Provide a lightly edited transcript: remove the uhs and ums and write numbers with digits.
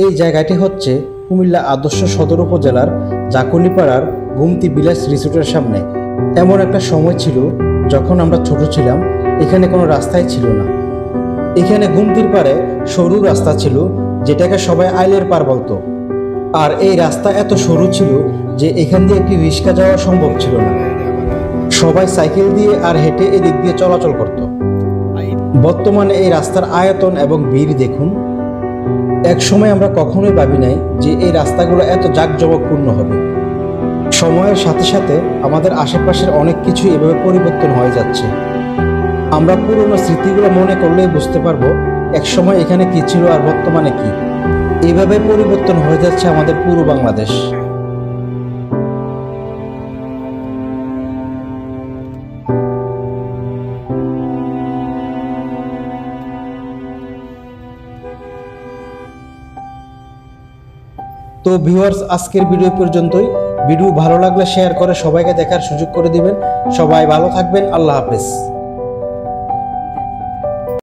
এই জায়গাটি হচ্ছে কুমিল্লা আদর্শ সদর উপজেলার জাকুলিপাড়ার গুমতি বিলাস রিসোর্টের সামনে। এমন একটা সময় ছিল যখন আমরা ছোট ছিলাম, এখানে কোনো রাস্তাই ছিল না। এখানে গুমতির পাড়ে সরু রাস্তা ছিল, যেটাকে সবাই আইলের পার বলতো। আর এই রাস্তা এত সরু ছিল যে এখান দিয়ে একটি রিক্সা যাওয়া সম্ভব ছিল না। সবাই সাইকেল দিয়ে আর হেঁটে এদিক দিয়ে চলাচল করত। বর্তমানে এই রাস্তার আয়তন এবং ভিড় দেখুন। এক সময় আমরা কখনোই ভাবি নাই যে এই রাস্তাগুলো এত জাঁকজমকপূর্ণ হবে। সময়ের সাথে সাথে আমাদের আশেপাশের অনেক কিছু এভাবে পরিবর্তন হয়ে যাচ্ছে। আমরা পুরনো স্মৃতিগুলো মনে করলেই বুঝতে পারবো এক সময় এখানে কি ছিল আর বর্তমানে কি। এইভাবে পরিবর্তন হয়ে যাচ্ছে আমাদের পুরো বাংলাদেশ। তো ভিউয়ার্স, আজকের ভিডিও পর্যন্তই। ভিডিও ভালো লাগলে শেয়ার করে সবাইকে দেখার সুযোগ করে দিবেন। সবাই ভালো থাকবেন। আল্লাহ হাফেজ।